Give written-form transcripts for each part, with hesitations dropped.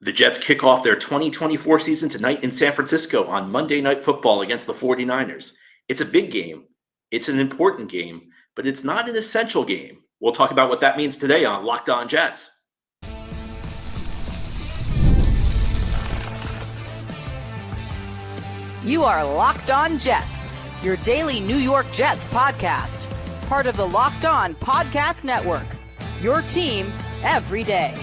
The Jets kick off their 2024 season tonight in San Francisco on Monday Night Football against the 49ers. It's a big game. It's an important game, but it's not an essential game. We'll talk about what that means today on Locked On Jets. You are Locked On Jets, your daily New York Jets podcast. Part of the Locked On Podcast Network, your team every day.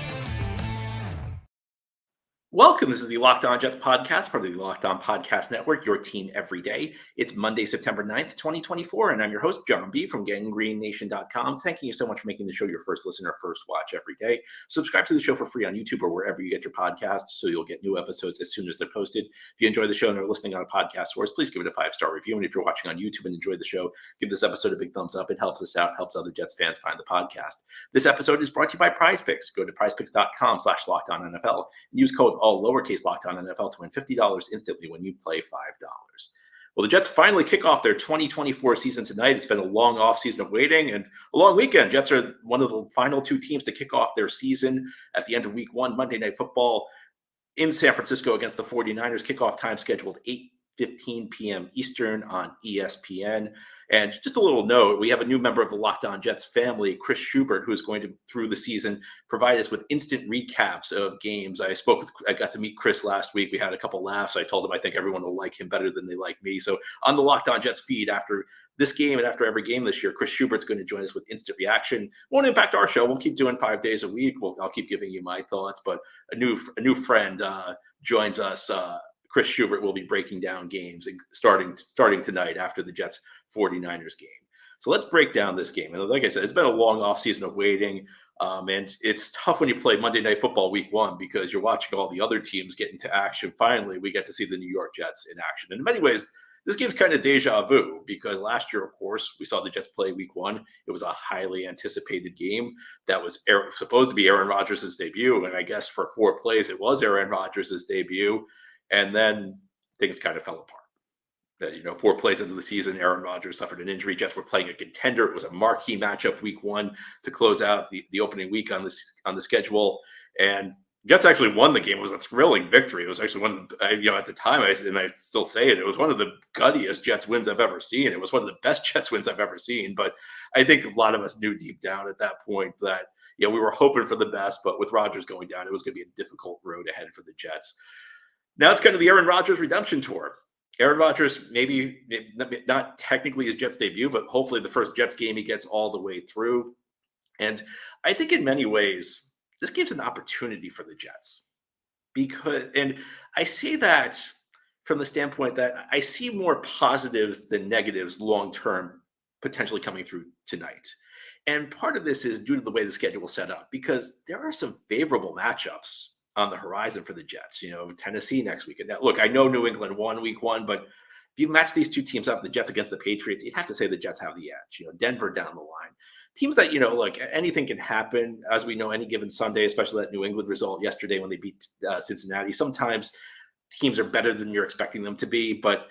Welcome. This is the Locked On Jets podcast, part of the Locked On Podcast Network, your team every day. It's Monday, September 9th, 2024, and I'm your host, John B. from GangGreenNation.com. Thanking you so much for making the show your first listen or first watch every day. Subscribe to the show for free on YouTube or wherever you get your podcasts so you'll get new episodes as soon as they're posted. If you enjoy the show and are listening on a podcast source, please give it a 5-star review. And if you're watching on YouTube and enjoy the show, give this episode a big thumbs up. It helps us out, helps other Jets fans find the podcast. This episode is brought to you by PrizePicks. Go to PrizePicks.com/LockedOnNFL and use code all lowercase Locked On NFL to win $50 instantly when you play $5. Well, the Jets finally kick off their 2024 season tonight. It's been a long offseason of waiting and a long weekend. Jets are one of the final two teams to kick off their season at the end of week one, Monday Night Football in San Francisco against the 49ers. Kickoff time scheduled 8:15 p.m. Eastern on ESPN. And just a little note, we have a new member of the Locked On Jets family, Chris Schubert, who is going to, through the season, provide us with instant recaps of games. I got to meet Chris last week. We had a couple laughs. I told him I think everyone will like him better than they like me. So on the Locked On Jets feed after this game and after every game this year, Chris Schubert's going to join us with instant reaction. Won't impact our show. We'll keep doing 5 days a week. I'll keep giving you my thoughts, but a new friend joins us. Chris Schubert will be breaking down games starting tonight after the Jets 49ers game. So let's break down this game. And like I said, it's been a long offseason of waiting. And it's tough when you play Monday Night Football week one because you're watching all the other teams get into action. Finally, we get to see the New York Jets in action. And in many ways, this game's kind of deja vu because last year, of course, we saw the Jets play week one. It was a highly anticipated game that was supposed to be Aaron Rodgers' debut. And I guess for 4 plays, it was Aaron Rodgers' debut. And then things kind of fell apart. That 4 plays into the season, Aaron Rodgers suffered an injury. Jets were playing a contender. It was a marquee matchup week one to close out the opening week on the schedule. And Jets actually won the game. It was a thrilling victory. It was actually one, at the time, and I still say it, it was one of the guttiest Jets wins I've ever seen. It was one of the best Jets wins I've ever seen. But I think a lot of us knew deep down at that point that we were hoping for the best. But with Rodgers going down, it was going to be a difficult road ahead for the Jets. Now it's kind of the Aaron Rodgers redemption tour. Aaron Rodgers, maybe not technically his Jets debut, but hopefully the first Jets game he gets all the way through. And I think in many ways, this gives an opportunity for the Jets. And I say that from the standpoint that I see more positives than negatives long-term potentially coming through tonight. And part of this is due to the way the schedule is set up, because there are some favorable matchups on the horizon for the Jets. Tennessee next week. And now, look, I know New England won week one, but if you match these two teams up, the Jets against the Patriots, you'd have to say the Jets have the edge. Denver down the line. Teams that, look, anything can happen, as we know, any given Sunday, especially that New England result yesterday when they beat Cincinnati. Sometimes teams are better than you're expecting them to be, but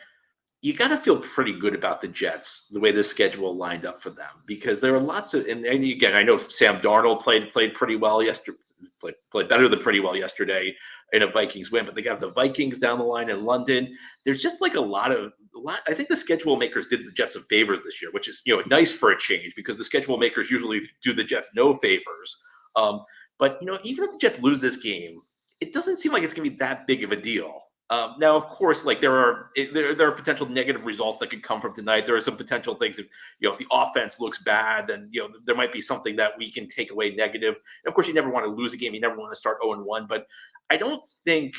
you got to feel pretty good about the Jets, the way this schedule lined up for them, because there are lots of, and again, I know Sam Darnold played pretty well yesterday. Played better than pretty well yesterday in a Vikings win, but they got the Vikings down the line in London. There's just like a lot. I think the schedule makers did the Jets some favors this year, which is nice for a change because the schedule makers usually do the Jets no favors. But even if the Jets lose this game, it doesn't seem like it's going to be that big of a deal. Now, of course, like there are potential negative results that could come from tonight. There are some potential things if the offense looks bad, then there might be something that we can take away negative. And of course, you never want to lose a game. You never want to start 0-1. But I don't think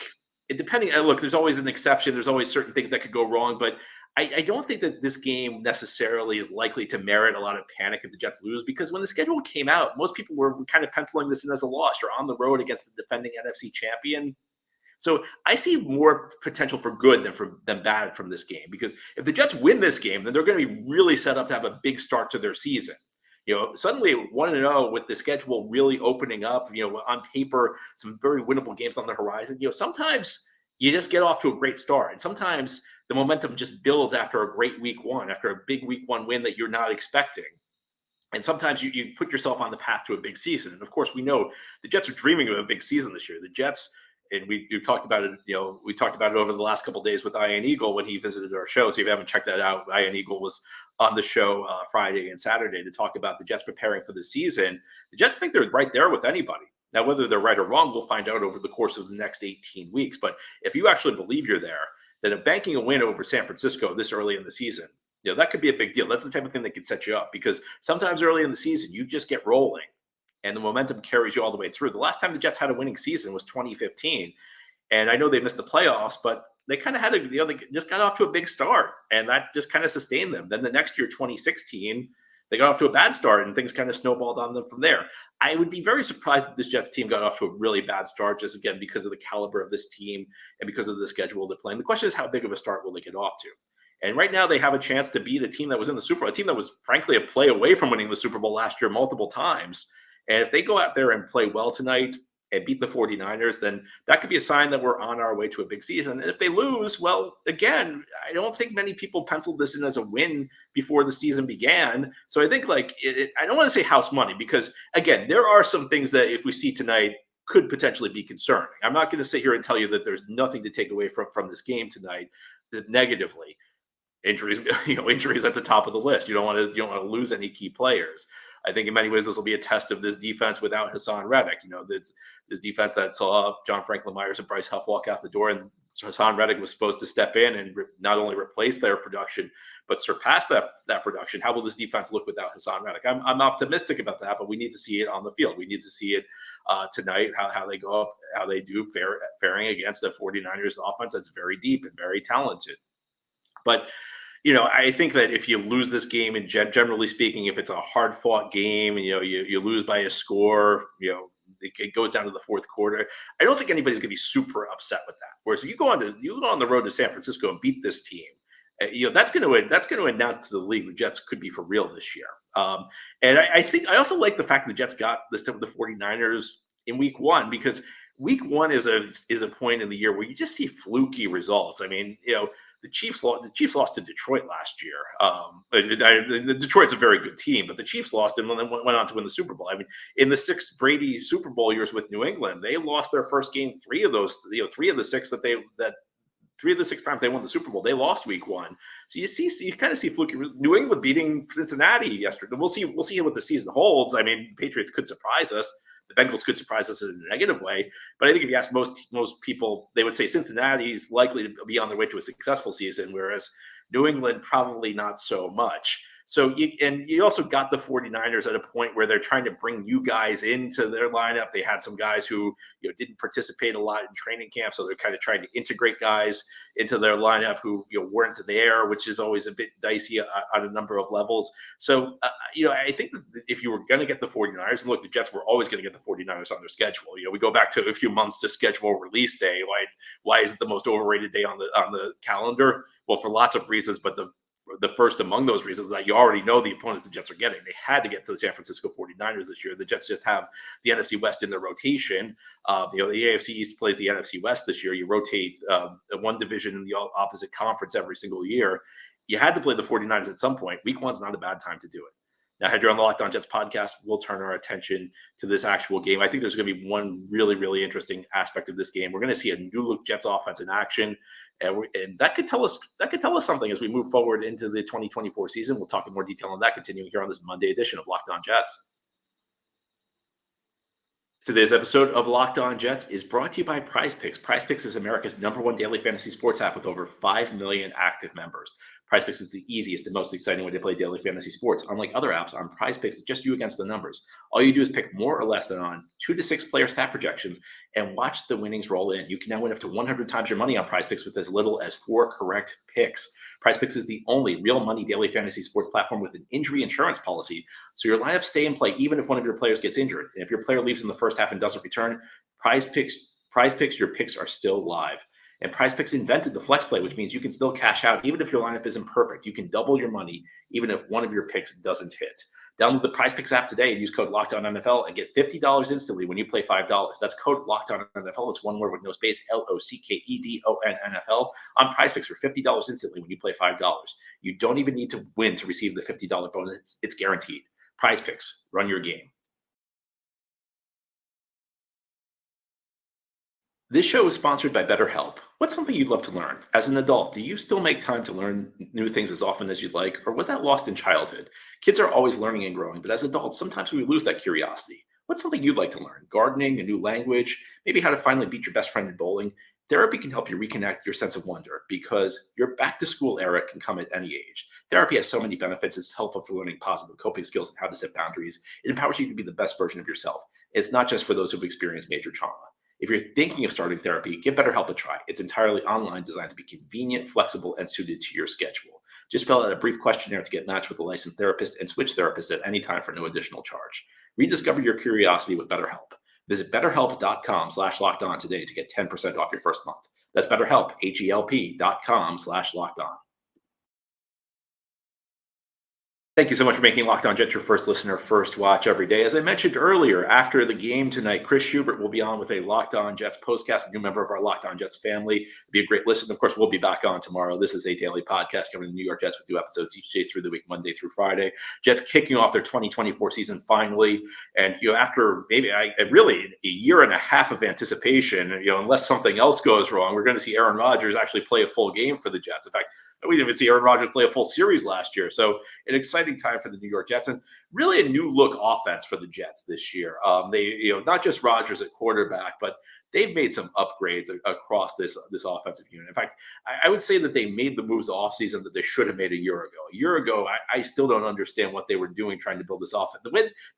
look, there's always an exception. There's always certain things that could go wrong. But I don't think that this game necessarily is likely to merit a lot of panic if the Jets lose, because when the schedule came out, most people were kind of penciling this in as a loss. You're on the road against the defending NFC champion. So I see more potential for good than bad from this game, because if the Jets win this game, then they're going to be really set up to have a big start to their season. Suddenly 1-0 with the schedule really opening up, on paper, some very winnable games on the horizon. Sometimes you just get off to a great start. And sometimes the momentum just builds after a great week one, after a big week one win that you're not expecting. And sometimes you put yourself on the path to a big season. And of course, we know the Jets are dreaming of a big season this year. The Jets, and we've talked about it. We talked about it over the last couple of days with Ian Eagle when he visited our show. So if you haven't checked that out, Ian Eagle was on the show Friday and Saturday to talk about the Jets preparing for the season. The Jets think they're right there with anybody. Now, whether they're right or wrong, we'll find out over the course of the next 18 weeks. But if you actually believe you're there, then banking a win over San Francisco this early in the season, that could be a big deal. That's the type of thing that could set you up, because sometimes early in the season, you just get rolling and the momentum carries you all the way through. The last time the Jets had a winning season was 2015. And I know they missed the playoffs, but they kind of had they just got off to a big start, and that just kind of sustained them. Then the next year, 2016, they got off to a bad start, and things kind of snowballed on them from there. I would be very surprised if this Jets team got off to a really bad start, just again, because of the caliber of this team and because of the schedule they're playing. The question is, how big of a start will they get off to? And right now they have a chance to be the team that was in the Super Bowl, a team that was frankly a play away from winning the Super Bowl last year multiple times. And if they go out there and play well tonight and beat the 49ers, then that could be a sign that we're on our way to a big season. And if they lose, well, again, I don't think many people penciled this in as a win before the season began. So I think I don't want to say house money, because again, there are some things that if we see tonight could potentially be concerning. I'm not going to sit here and tell you that there's nothing to take away from this game tonight negatively. Injuries, injuries at the top of the list. You don't want to lose any key players. I think in many ways this will be a test of this defense without Hassan Reddick. This defense that saw John Franklin Myers and Bryce Huff walk out the door, and Hassan Reddick was supposed to step in and not only replace their production but surpass that production. How will this defense look without Hassan Reddick? I'm optimistic about that, but we need to see it on the field. We need to see it tonight, how they go up, how they do faring against the 49ers offense that's very deep and very talented. But I think that if you lose this game, and generally speaking, if it's a hard-fought game, and you lose by a score, it goes down to the fourth quarter, I don't think anybody's going to be super upset with that. Whereas if you go on the road to San Francisco and beat this team, that's going to announce to the league the Jets could be for real this year. And I also like the fact that the Jets got the 49ers in week one, because week one is a point in the year where you just see fluky results. I mean, the Chiefs lost to Detroit last year. Detroit's a very good team, but the Chiefs lost and then went on to win the Super Bowl. I mean, in the 6 Brady Super Bowl years with New England, they lost their first game. 3 of the 6 times they won the Super Bowl, they lost week one. So you kind of see fluky. New England beating Cincinnati yesterday. We'll see what the season holds. I mean, Patriots could surprise us. The Bengals could surprise us in a negative way. But I think if you ask most people, they would say Cincinnati is likely to be on their way to a successful season, whereas New England probably not so much. So you also got the 49ers at a point where they're trying to bring new guys into their lineup. They had some guys who didn't participate a lot in training camp, so they're kind of trying to integrate guys into their lineup who weren't there, which is always a bit dicey on a number of levels. So I think that if you were going to get the 49ers, and look, the Jets were always going to get the 49ers on their schedule. We go back to a few months to schedule release day. Why is it the most overrated day on the calendar? Well, for lots of reasons, but the first among those reasons that you already know the opponents the Jets are getting. They had to get to the San Francisco 49ers this year. The Jets just have the NFC West in their rotation. The AFC East plays the NFC West this year. You rotate one division in the opposite conference every single year. You had to play the 49ers at some point. Week one's not a bad time to do it. Now, here on the Locked On Jets podcast, we'll turn our attention to this actual game. I think there's going to be one really, really interesting aspect of this game. We're going to see a new look Jets offense in action, and that could tell us something as we move forward into the 2024 season. We'll talk in more detail on that continuing here on this Monday edition of Locked On Jets. Today's episode of Locked On Jets is brought to you by PrizePicks. PrizePicks is America's #1 daily fantasy sports app with over 5 million active members. PrizePicks is the easiest and most exciting way to play daily fantasy sports. Unlike other apps, on PrizePicks, it's just you against the numbers. All you do is pick more or less than on 2 to 6 player stat projections and watch the winnings roll in. You can now win up to 100 times your money on PrizePicks with as little as 4 correct picks. PrizePicks is the only real money daily fantasy sports platform with an injury insurance policy, so your lineups stay in play even if one of your players gets injured. And if your player leaves in the first half and doesn't return, PrizePicks, your picks are still live. And PrizePicks invented the flex play, which means you can still cash out even if your lineup isn't perfect. You can double your money even if one of your picks doesn't hit. Download the PrizePicks app today and use code LOCKEDONNFL and get $50 instantly when you play $5. That's code LOCKEDONNFL. It's one word with no space, LOCKEDONNFL on PrizePicks for $50 instantly when you play $5. You don't even need to win to receive the $50 bonus. It's guaranteed. PrizePicks, run your game. This show is sponsored by BetterHelp. What's something you'd love to learn? As an adult, do you still make time to learn new things as often as you'd like, or was that lost in childhood? Kids are always learning and growing, but as adults, sometimes we lose that curiosity. What's something you'd like to learn? Gardening, a new language, maybe how to finally beat your best friend in bowling? Therapy can help you reconnect your sense of wonder because your back to school era can come at any age. Therapy has so many benefits. It's helpful for learning positive coping skills and how to set boundaries. It empowers you to be the best version of yourself. It's not just for those who've experienced major trauma. If you're thinking of starting therapy, give BetterHelp a try. It's entirely online, designed to be convenient, flexible, and suited to your schedule. Just fill out a brief questionnaire to get matched with a licensed therapist and switch therapists at any time for no additional charge. Rediscover your curiosity with BetterHelp. Visit betterhelp.com/lockedon today to get 10% off your first month. That's BetterHelp, HELP.com/lockedon. Thank you so much for making Locked On Jets your first listener, first watch every day. As I mentioned earlier, after the game tonight, Chris Schubert will be on with a Locked On Jets postcast, a new member of our Locked On Jets family. It'll be a great listen. Of course, we'll be back on tomorrow. This is a daily podcast covering the New York Jets with new episodes each day through the week, Monday through Friday. Jets kicking off their 2024 season finally. And, after maybe really a year and a half of anticipation, unless something else goes wrong, we're going to see Aaron Rodgers actually play a full game for the Jets. In fact, we didn't even see Aaron Rodgers play a full series last year. So an exciting time for the New York Jets and really a new look offense for the Jets this year. They, not just Rodgers at quarterback, but they've made some upgrades across this offensive unit. In fact, I would say that they made the moves offseason that they should have made a year ago. A year ago, I still don't understand what they were doing trying to build this offense. The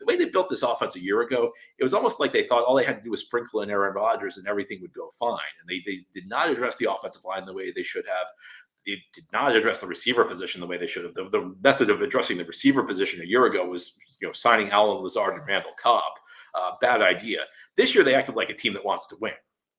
way they built this offense a year ago, it was almost like they thought all they had to do was sprinkle in Aaron Rodgers and everything would go fine. And they did not address the offensive line the way they should have. It did not address the receiver position the way they should have. The method of addressing the receiver position a year ago was, signing Allen Lazard and Randall Cobb. Bad idea. This year, they acted like a team that wants to win.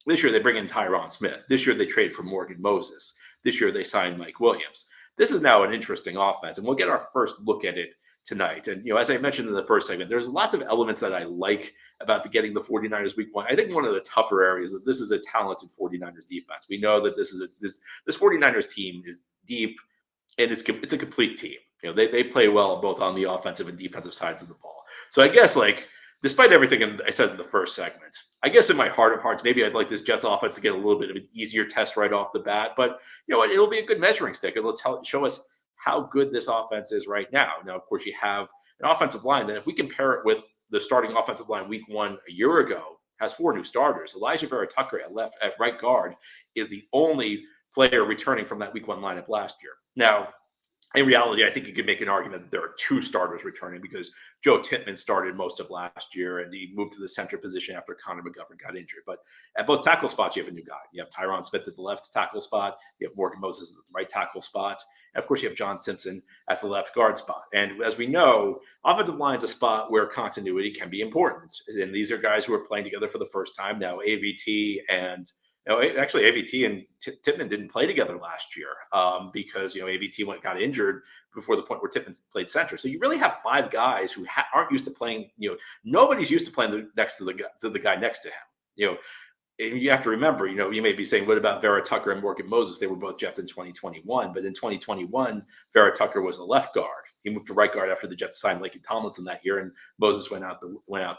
This year, they bring in Tyron Smith. This year, they trade for Morgan Moses. This year, they signed Mike Williams. This is now an interesting offense, and we'll get our first look at it tonight. And, as I mentioned in the first segment, there's lots of elements that I like about getting the 49ers week one. I think one of the tougher areas that this is a talented 49ers defense. We know that this 49ers team is deep and it's a complete team. They play well both on the offensive and defensive sides of the ball. So I guess despite everything I said in the first segment, I guess in my heart of hearts, maybe I'd like this Jets offense to get a little bit of an easier test right off the bat. But it'll be a good measuring stick. It'll show us how good this offense is right now. Now, of course, you have an offensive line that if we compare it with the starting offensive line week one a year ago, has 4 new starters. Elijah Vera Tucker at right guard is the only player returning from that week one lineup last year. Now, in reality, I think you could make an argument that there are 2 starters returning because Joe Tippmann started most of last year and he moved to the center position after Connor McGovern got injured. But at both tackle spots, you have a new guy. You have Tyron Smith at the left tackle spot. You have Morgan Moses at the right tackle spot. And of course, you have John Simpson at the left guard spot. And as we know, offensive line is a spot where continuity can be important. And these are guys who are playing together for the first time now. AVT and actually, AVT and Tippmann didn't play together last year because AVT got injured before the point where Tippmann played center. So you really have 5 guys who aren't used to playing. Nobody's used to playing next to the guy next to him. And you have to remember, you may be saying, what about Vera Tucker and Morgan Moses? They were both Jets in 2021, but in 2021, Vera Tucker was a left guard. He moved to right guard after the Jets signed Laken Tomlinson that year, and Moses went out the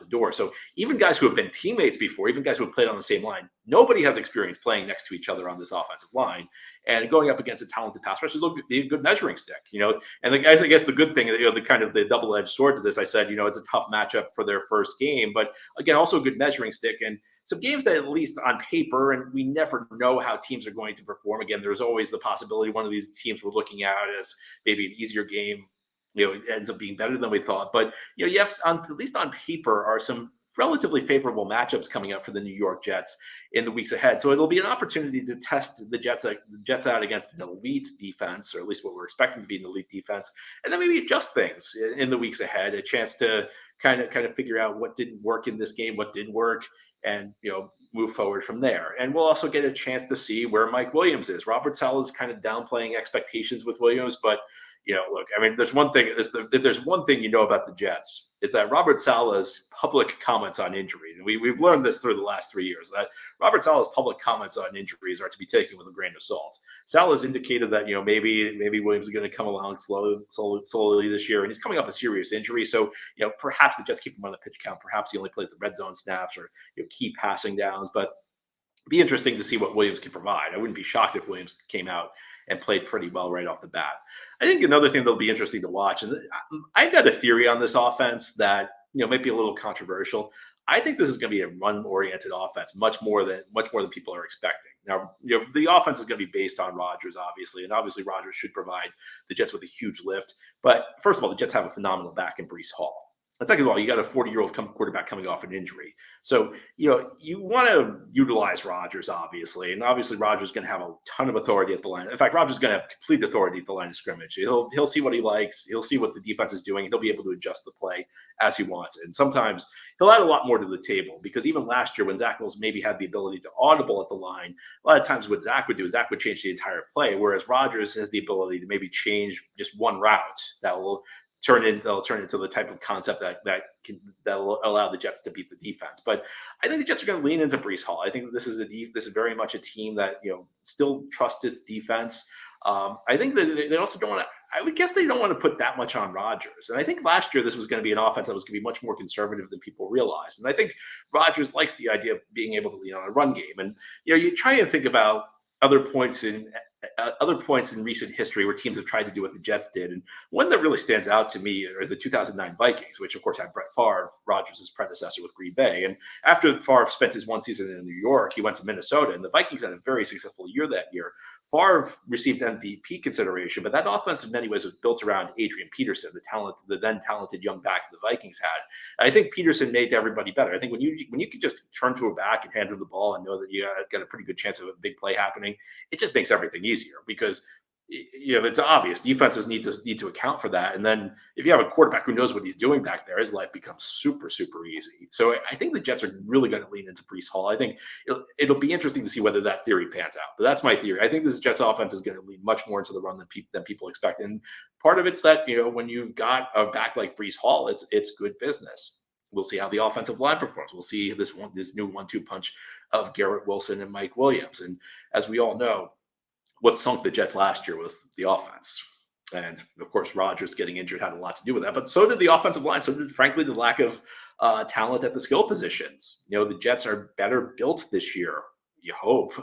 door. So even guys who have been teammates before, even guys who have played on the same line, nobody has experience playing next to each other on this offensive line. And going up against a talented pass rush will be a good measuring stick, And I guess the good thing, the kind of the double-edged sword to this, I said, it's a tough matchup for their first game, but again, also a good measuring stick. And some games that at least on paper, and we never know how teams are going to perform. Again, there's always the possibility one of these teams we're looking at as maybe an easier game, it ends up being better than we thought. But, you have at least on paper are some relatively favorable matchups coming up for the New York Jets in the weeks ahead. So it'll be an opportunity to test the Jets out against an elite defense, or at least what we're expecting to be an elite defense, and then maybe adjust things in the weeks ahead, a chance to kind of figure out what didn't work in this game, what did work, and move forward from there. And we'll also get a chance to see where Mike Williams is. Robert Saleh is kind of downplaying expectations with Williams, but look, I mean, there's one thing. If there's one thing about the Jets, it's that Robert Saleh's public comments on injuries, and we've learned this through the last 3 years, that Robert Saleh's public comments on injuries are to be taken with a grain of salt. Saleh's indicated that maybe Williams is going to come along slowly this year, and he's coming off a serious injury. So perhaps the Jets keep him on the pitch count. Perhaps he only plays the red zone snaps or key passing downs, but Be interesting to see what Williams can provide. I wouldn't be shocked if Williams came out and played pretty well right off the bat. I think another thing that'll be interesting to watch, and I've got a theory on this offense that might be a little controversial. I think this is going to be a run-oriented offense, much more than people are expecting. Now, the offense is going to be based on Rodgers, obviously, and obviously Rodgers should provide the Jets with a huge lift. But first of all, the Jets have a phenomenal back in Breece Hall. And second of all, you got a 40-year-old quarterback coming off an injury. So, you want to utilize Rodgers, obviously. And obviously, Rodgers is going to have a ton of authority at the line. In fact, Rodgers is going to have complete authority at the line of scrimmage. He'll see what he likes. He'll see what the defense is doing. And he'll be able to adjust the play as he wants. And sometimes he'll add a lot more to the table, because even last year when Zach Wilson maybe had the ability to audible at the line, a lot of times what Zach would do is Zach would change the entire play, whereas Rodgers has the ability to maybe change just one route that will turn into the type of concept that will allow the Jets to beat the defense. But I think the Jets are going to lean into Breece Hall. I think this is very much a team that still trusts its defense. I think that they also don't want to. I would guess they don't want to put that much on Rodgers. And I think last year this was going to be an offense that was going to be much more conservative than people realized. And I think Rodgers likes the idea of being able to lean on a run game. And you try and think about other points in recent history where teams have tried to do what the Jets did. And one that really stands out to me are the 2009 Vikings, which of course had Brett Favre, Rodgers' predecessor with Green Bay. And after Favre spent his one season in New York, he went to Minnesota, and the Vikings had a very successful year that year. Favre received MVP consideration, but that offense in many ways was built around Adrian Peterson, the then talented young back the Vikings had. I think Peterson made everybody better. I think when you can just turn to a back and hand him the ball and know that you got a pretty good chance of a big play happening, it just makes everything easier, because it's obvious defenses need to account for that. And then if you have a quarterback who knows what he's doing back there, his life becomes super, super easy. So I think the Jets are really going to lean into Breece Hall. I think it'll be interesting to see whether that theory pans out. But that's my theory. I think this Jets offense is going to lean much more into the run than people expect. And part of it's that, when you've got a back like Breece Hall, it's good business. We'll see how the offensive line performs. We'll see this new 1-2 punch of Garrett Wilson and Mike Williams. And as we all know, what sunk the Jets last year was the offense. And of course, Rodgers getting injured had a lot to do with that. But so did the offensive line. So did, frankly, the lack of talent at the skill positions. The Jets are better built this year. You hope.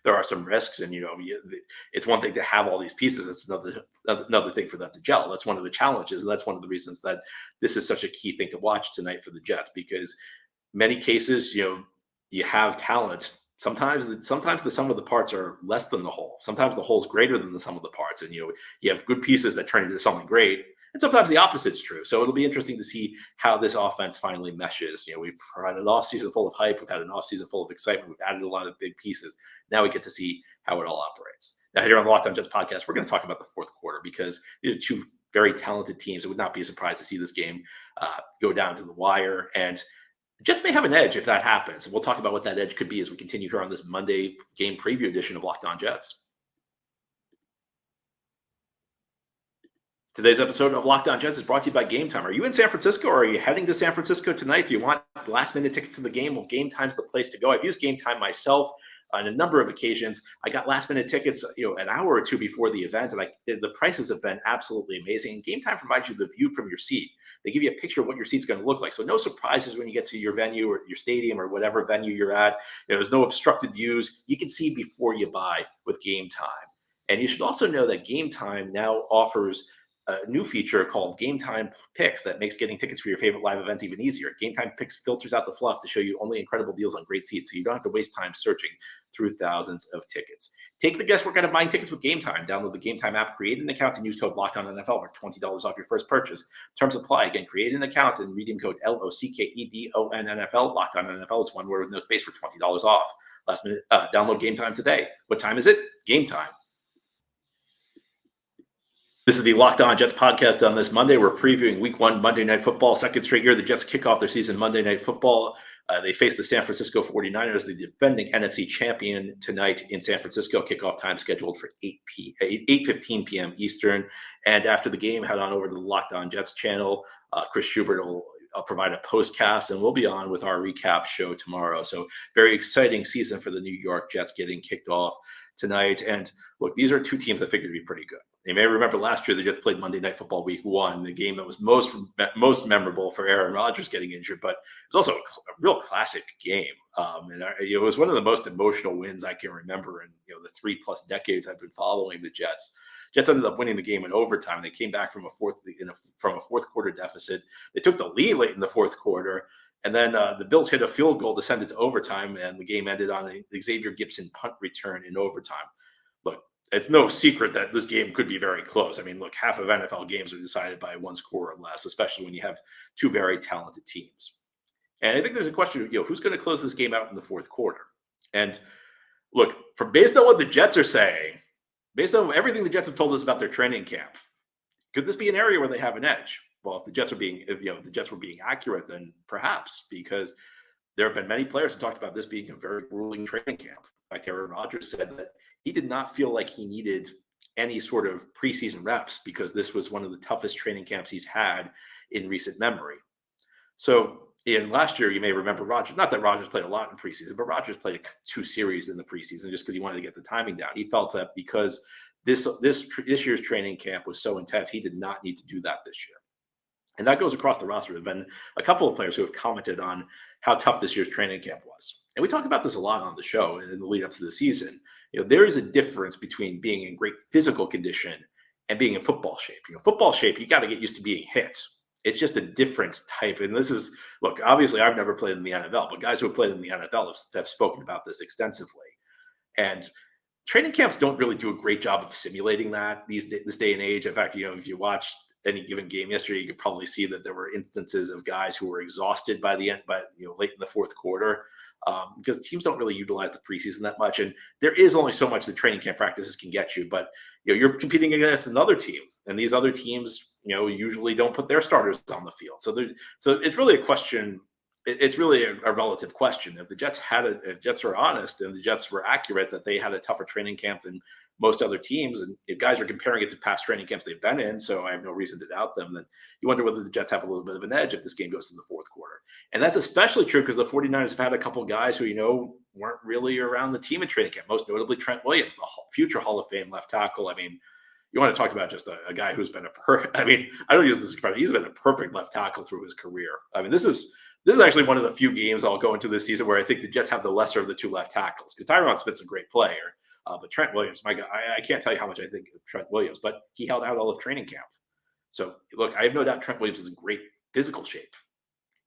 There are some risks, and it's one thing to have all these pieces. It's another thing for them to gel. That's one of the challenges, and that's one of the reasons that this is such a key thing to watch tonight for the Jets, because many cases, you have talent. Sometimes the sum of the parts are less than the whole. Sometimes the whole is greater than the sum of the parts, and you have good pieces that turn into something great. And sometimes the opposite's true. So it'll be interesting to see how this offense finally meshes. We've had an offseason full of hype. We've had an offseason full of excitement. We've added a lot of big pieces. Now we get to see how it all operates. Now here on the Locked On Jets podcast, we're going to talk about the fourth quarter, because these are two very talented teams. It would not be a surprise to see this game go down to the wire. And the Jets may have an edge if that happens. And we'll talk about what that edge could be as we continue here on this Monday game preview edition of Locked On Jets. Today's episode of Locked On Jets is brought to you by Game Time. Are you in San Francisco, or are you heading to San Francisco tonight? Do you want last-minute tickets to the game? Well, Game Time's the place to go. I've used Game Time myself on a number of occasions. I got last-minute tickets, an hour or two before the event, and the prices have been absolutely amazing. Game Time provides you the view from your seat. They give you a picture of what your seat's going to look like. So no surprises when you get to your venue or your stadium or whatever venue you're at. There's no obstructed views. You can see before you buy with Game Time. And you should also know that Game Time now offers a new feature called Game Time Picks that makes getting tickets for your favorite live events even easier. Game Time Picks filters out the fluff to show you only incredible deals on great seats, so you don't have to waste time searching through thousands of tickets. Take the guesswork out of buying tickets with Game Time. Download the Game Time app, create an account, and use code LOCKEDONNFL for $20 off your first purchase. Terms apply. Again, create an account and redeem code LOCKEDONNFL. Locked On NFL. It's one word with no space for $20 off. Last minute, download Game Time today. What time is it? Game time. This is the Locked On Jets podcast on this Monday. We're previewing Week 1 Monday Night Football. Second straight year the Jets kick off their season Monday Night Football. They face the San Francisco 49ers, the defending NFC champion, tonight in San Francisco. Kickoff time scheduled for 8:15 p.m. Eastern. And after the game, head on over to the Locked On Jets channel. Chris Schubert will provide a postcast, and we'll be on with our recap show tomorrow. So very exciting season for the New York Jets getting kicked off tonight. And look, these are two teams that figure to be pretty good. You may remember last year they just played Monday Night Football Week 1, the game that was most memorable for Aaron Rodgers getting injured, but it was also a real classic game. And it was one of the most emotional wins I can remember in the 3+ decades I've been following the Jets. Jets ended up winning the game in overtime. They came back from a fourth quarter deficit. They took the lead late in the fourth quarter, and then the Bills hit a field goal to send it to overtime, and the game ended on a Xavier Gipson punt return in overtime. Look, it's no secret that this game could be very close. I mean, look, half of NFL games are decided by one score or less, especially when you have two very talented teams. And I think there's a question, who's going to close this game out in the fourth quarter? And look, based on what the Jets are saying, based on everything the Jets have told us about their training camp, could this be an area where they have an edge? Well, if the Jets were being accurate, then perhaps, because there have been many players who talked about this being a very grueling training camp. Like Aaron Rodgers said that he did not feel like he needed any sort of preseason reps because this was one of the toughest training camps he's had in recent memory. So in last year, you may remember Rodgers, not that Rodgers played a lot in preseason, but Rodgers played 2 series in the preseason just because he wanted to get the timing down. He felt that because this year's training camp was so intense, he did not need to do that this year. And that goes across the roster. There have been a couple of players who have commented on how tough this year's training camp was. And we talk about this a lot on the show in the lead up to the season. There is a difference between being in great physical condition and being in football shape. Football shape, you got to get used to being hit. It's just a different type. And this is, look, obviously I've never played in the NFL, but guys who have played in the NFL have spoken about this extensively. And training camps don't really do a great job of simulating that this day and age. In fact, if you watch any given game yesterday, you could probably see that there were instances of guys who were exhausted by the end, late in the fourth quarter, because teams don't really utilize the preseason that much. And there is only so much that training camp practices can get you, but you're competing against another team, and these other teams, usually don't put their starters on the field. So it's really a question. It's really a relative question. If the Jets if Jets are honest and the Jets were accurate that they had a tougher training camp than most other teams, and if guys are comparing it to past training camps they've been in, so I have no reason to doubt them, then you wonder whether the Jets have a little bit of an edge if this game goes to the fourth quarter. And that's especially true because the 49ers have had a couple of guys who, weren't really around the team in training camp, most notably Trent Williams, the future Hall of Fame left tackle. I mean, you want to talk about just a guy who's been I don't use this expression. He's been a perfect left tackle through his career. I mean, this is actually one of the few games I'll go into this season where I think the Jets have the lesser of the two left tackles, because Tyron Smith's a great player. But Trent Williams, my God, I can't tell you how much I think of Trent Williams, but he held out all of training camp. So, look, I have no doubt Trent Williams is in great physical shape.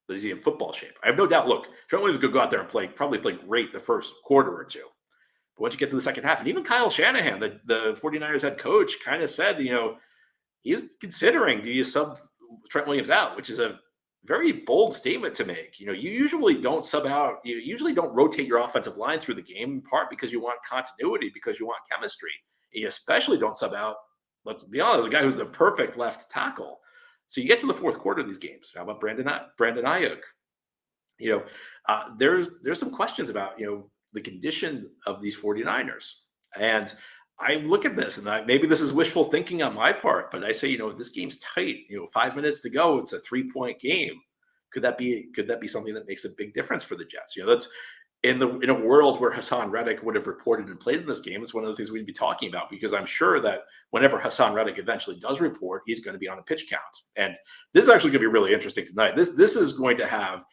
But is he in football shape? I have no doubt. Look, Trent Williams could go out there and probably play great the first quarter or two. But once you get to the second half, and even Kyle Shanahan, the 49ers head coach, kind of said, he was considering, do you sub Trent Williams out, which is a very bold statement to make. You usually don't sub out. You usually don't rotate your offensive line through the game, in part because you want continuity, because you want chemistry. And you especially don't sub out, let's be honest, a guy who's the perfect left tackle. So you get to the fourth quarter of these games. How about Brandon Ayuk? There's some questions about, the condition of these 49ers. And I look at this, and maybe this is wishful thinking on my part, but I say, if this game's tight, 5 minutes to go, it's a 3-point game. Could that be something that makes a big difference for the Jets? That's in a world where Hassan Reddick would have reported and played in this game. It's one of the things we'd be talking about, because I'm sure that whenever Hassan Reddick eventually does report, he's going to be on a pitch count. And this is actually going to be really interesting tonight. This is going to have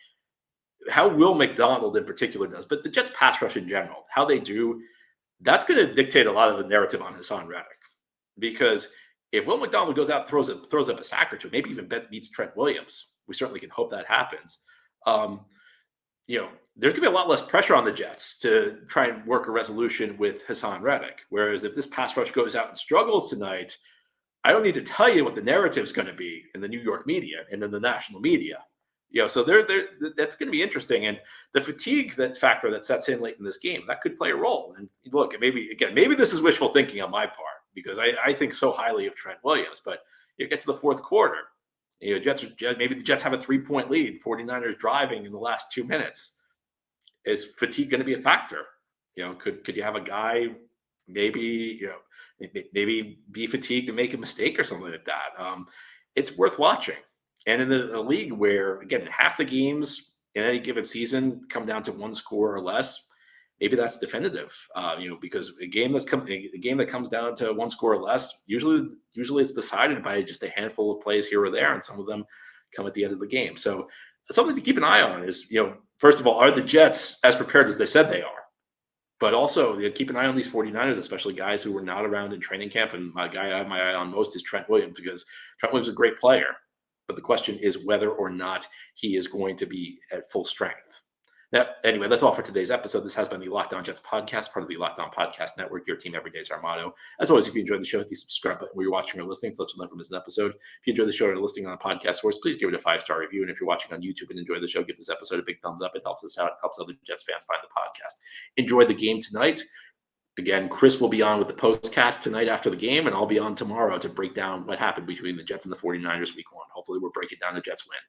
how Will McDonald in particular does, but the Jets pass rush in general, how they do. That's going to dictate a lot of the narrative on Hassan Reddick, because if Will McDonald goes out, throws up a sack or two, maybe even beats Trent Williams, we certainly can hope that happens. There's going to be a lot less pressure on the Jets to try and work a resolution with Hassan Reddick. Whereas if this pass rush goes out and struggles tonight, I don't need to tell you what the narrative is going to be in the New York media and in the national media. So that's going to be interesting. And the fatigue factor that sets in late in this game, that could play a role. And look, maybe this is wishful thinking on my part, because I think so highly of Trent Williams. But you get to the fourth quarter, maybe the Jets have a 3-point lead, 49ers driving in the last 2 minutes. Is fatigue going to be a factor? Could you have a guy maybe be fatigued to make a mistake or something like that? It's worth watching. And in a league where, again, half the games in any given season come down to one score or less, maybe that's definitive. Because a game that comes down to one score or less, usually it's decided by just a handful of plays here or there, and some of them come at the end of the game. So something to keep an eye on is, first of all, are the Jets as prepared as they said they are? But also, keep an eye on these 49ers, especially guys who were not around in training camp. And my guy I have my eye on most is Trent Williams, because Trent Williams is a great player. But the question is whether or not he is going to be at full strength. Now, anyway, that's all for today's episode. This has been the Locked On Jets podcast, part of the Locked On Podcast Network. Your team every day is our motto. As always, if you enjoyed the show, hit the subscribe button where you're watching or listening to let you know from this episode. If you enjoy the show or listening on a podcast source, please give it a 5-star review. And if you're watching on YouTube and enjoy the show, give this episode a big thumbs up. It helps us out. It helps other Jets fans find the podcast. Enjoy the game tonight. Again, Chris will be on with the postcast tonight after the game, and I'll be on tomorrow to break down what happened between the Jets and the 49ers week 1. Hopefully we'll break it down. The Jets win.